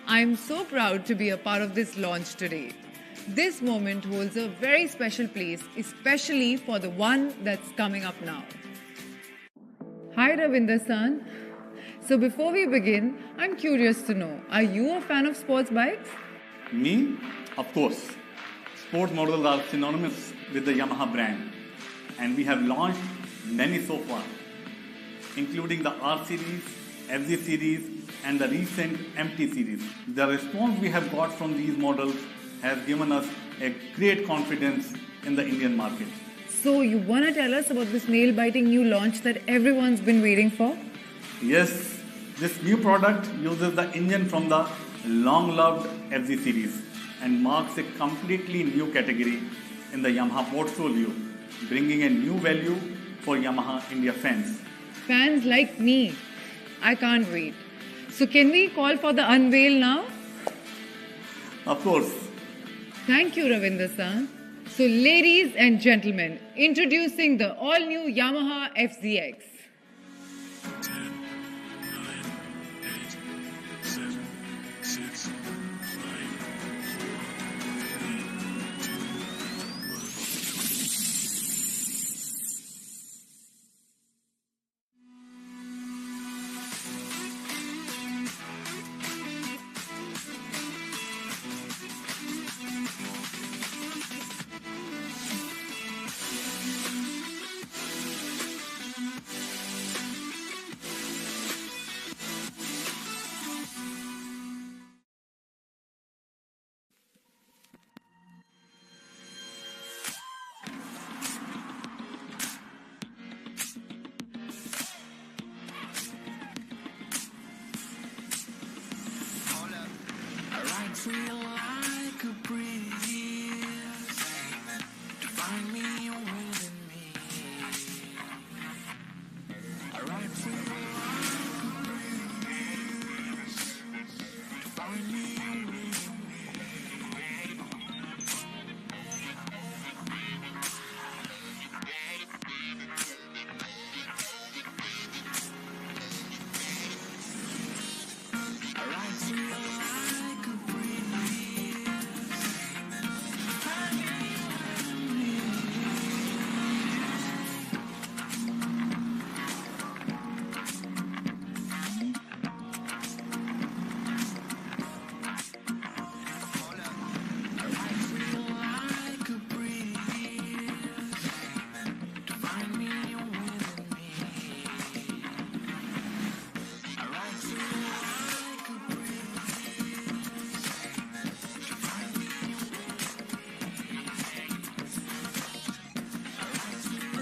I'm so proud to be a part of this launch today. This moment holds a very special place, especially for the one that's coming up now. Hi Ravinder-san. So before we begin, I'm curious to know, are you a fan of sports bikes? Me? Of course. Sports models are synonymous with the Yamaha brand, and we have launched many so far, including the R series, FZ series, and the recent MT series. The response we have got from these models has given us a great confidence in the Indian market. So you want to tell us about this nail-biting new launch that everyone's been waiting for? Yes, this new product uses the engine from the long-loved FZ series and marks a completely new category in the Yamaha portfolio, bringing a new value for Yamaha India fans. Fans like me. I can't wait. So can we call for the unveil now? Of course. Thank you, Ravinder-san. So ladies and gentlemen, introducing the all-new Yamaha FZX. 10, 9, 8, 7, 6, 5, 4, 3, feel like a breeze to find me within me. I ride free like a breeze to find me within me. I ride free like a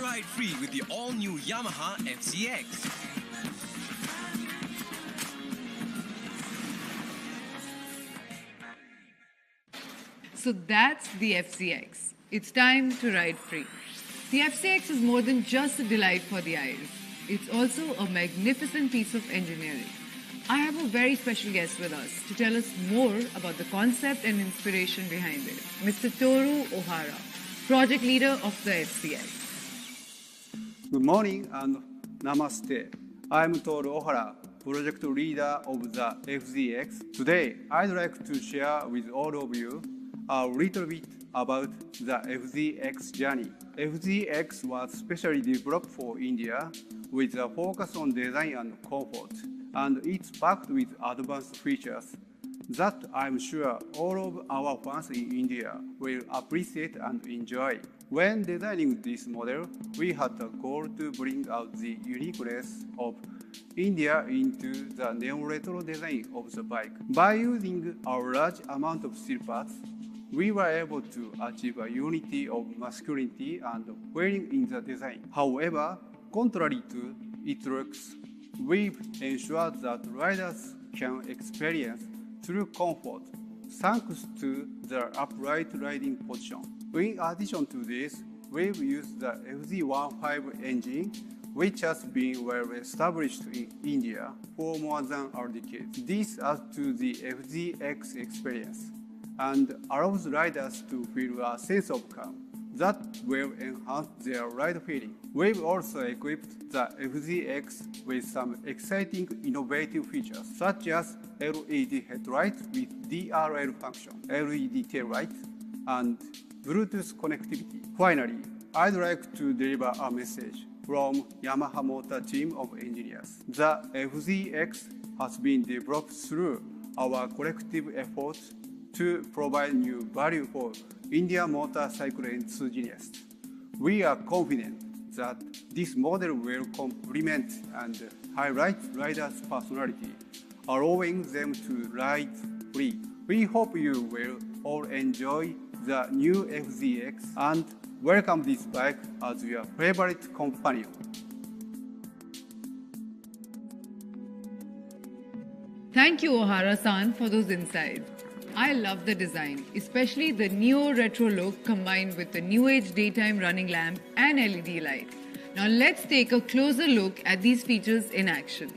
Ride free with the all-new Yamaha FZX. So that's the FCX. It's time to ride free. The FCX is more than just a delight for the eyes. It's also a magnificent piece of engineering. I have a very special guest with us to tell us more about the concept and inspiration behind it. Mr. Toru Ohara, project leader of the FCX. Good morning and namaste. I'm Toru Ohara, project leader of the FZX. Today, I'd like to share with all of you a little bit about the FZX journey. FZX was specially developed for India with a focus on design and comfort, and it's packed with advanced features that I'm sure all of our fans in India will appreciate and enjoy. When designing this model, we had a goal to bring out the uniqueness of India into the neo-retro design of the bike. By using a large amount of steel parts, we were able to achieve a unity of masculinity and wearing in the design. However, contrary to its looks, we've ensured that riders can experience true comfort thanks to the upright riding position. In addition to this, we've used the FZ15 engine, which has been well established in India for more than a decade. This adds to the FZX experience and allows riders to feel a sense of calm that will enhance their ride feeling. We've also equipped the FZX with some exciting innovative features, such as LED headlight with DRL function, LED tail light, and Bluetooth connectivity. Finally, I'd like to deliver a message from Yamaha Motor team of engineers. The FZX has been developed through our collective efforts to provide new value for Indian motorcycle enthusiasts. We are confident that this model will complement and highlight riders' personality, allowing them to ride free. We hope you will all enjoy the new FZX and welcome this bike as your favorite companion. Thank you, Ohara-san, for those insights. I love the design, especially the neo-retro look combined with the new-age daytime running lamp and LED light. Now let's take a closer look at these features in action.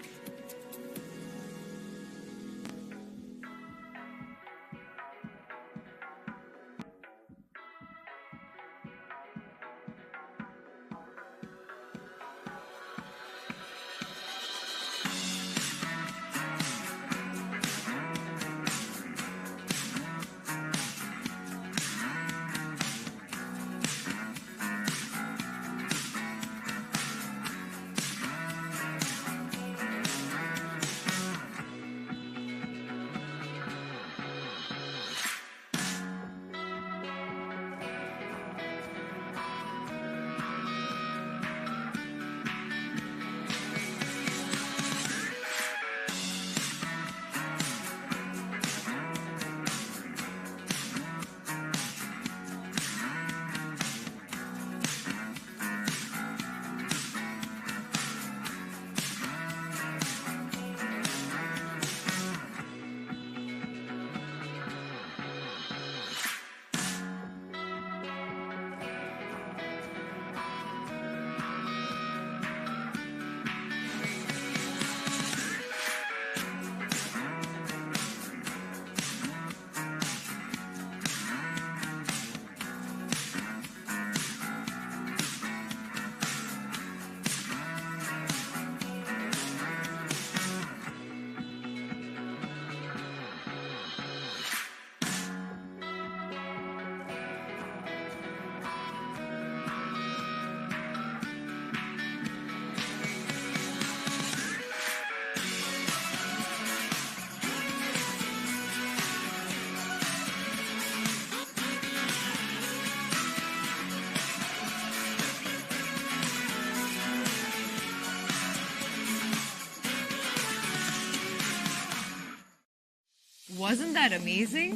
Wasn't that amazing?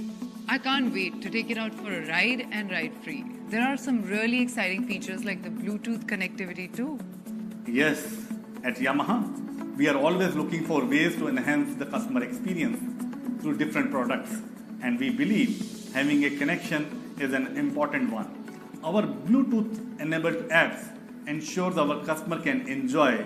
I can't wait to take it out for a ride and ride free. There are some really exciting features like the Bluetooth connectivity too. Yes, at Yamaha, we are always looking for ways to enhance the customer experience through different products, and we believe having a connection is an important one. Our Bluetooth-enabled apps ensures our customer can enjoy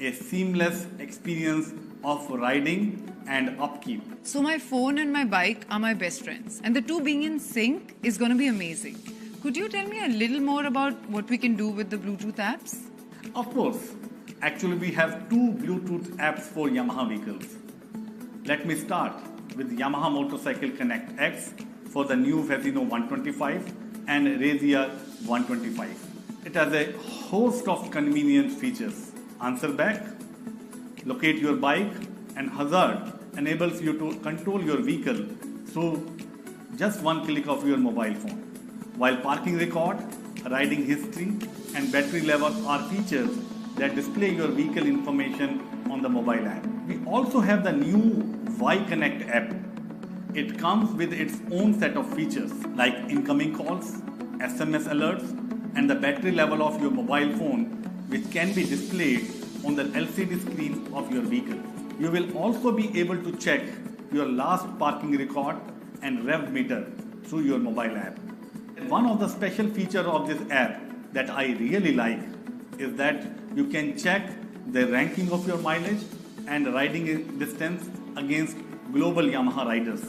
a seamless experience of riding and upkeep. So my phone and my bike are my best friends, and the two being in sync is going to be amazing. Could you tell me a little more about what we can do with the Bluetooth apps? Of course, actually we have two Bluetooth apps for Yamaha vehicles. Let me start with Yamaha Motorcycle Connect X for the new Vezino 125 and Razia 125. It has a host of convenient features. Answer back, locate your bike, and hazard enables you to control your vehicle through just one click of your mobile phone. While parking record, riding history, and battery level are features that display your vehicle information on the mobile app. We also have the new Y-Connect app. It comes with its own set of features like incoming calls, SMS alerts, and the battery level of your mobile phone, which can be displayed on the LCD screen of your vehicle. You will also be able to check your last parking record and rev meter through your mobile app. One of the special features of this app that I really like is that you can check the ranking of your mileage and riding distance against global Yamaha riders.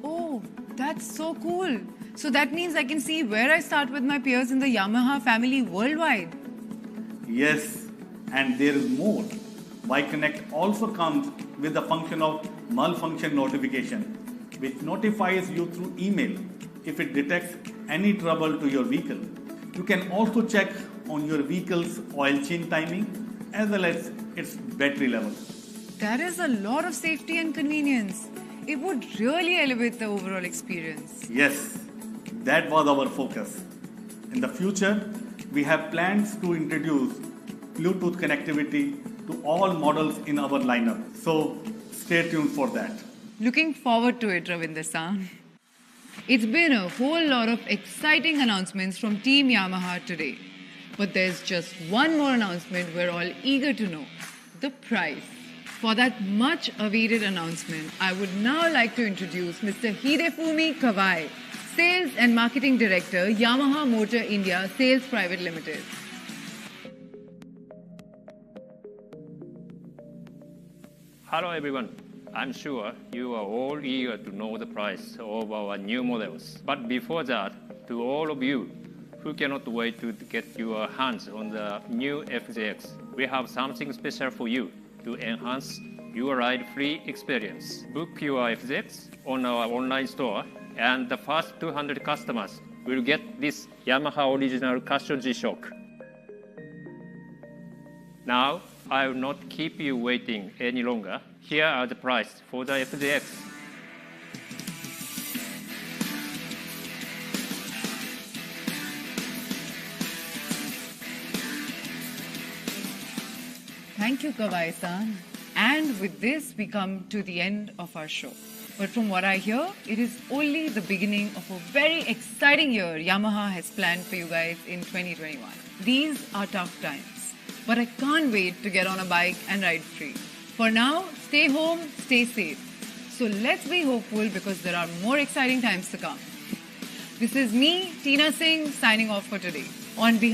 Oh, that's so cool. So that means I can see where I start with my peers in the Yamaha family worldwide. Yes, and there is more. Y Connect also comes with the function of malfunction notification, which notifies you through email if it detects any trouble to your vehicle. You can also check on your vehicle's oil change timing as well as its battery level. That is a lot of safety and convenience. It would really elevate the overall experience. Yes, that was our focus. In the future, we have plans to introduce Bluetooth connectivity to all models in our lineup. So stay tuned for that. Looking forward to it, Ravinder-san. It's been a whole lot of exciting announcements from Team Yamaha today. But there's just one more announcement we're all eager to know: the price. For that much awaited announcement, I would now like to introduce Mr. Hidefumi Kawai, Sales and Marketing Director, Yamaha Motor India Sales Private Limited. Hello everyone. I'm sure you are all eager to know the price of our new models. But before that, to all of you who cannot wait to get your hands on the new FZX, we have something special for you to enhance your ride-free experience. Book your FZX on our online store, and the first 200 customers will get this Yamaha original cushion G-Shock. Now, I will not keep you waiting any longer. Here are the price for the FZX. Thank you, Kawai-san. And with this, we come to the end of our show. But from what I hear, it is only the beginning of a very exciting year Yamaha has planned for you guys in 2021. These are tough times, but I can't wait to get on a bike and ride free. For now, stay home, stay safe. So let's be hopeful because there are more exciting times to come. This is me, Tina Singh, signing off for today. On behalf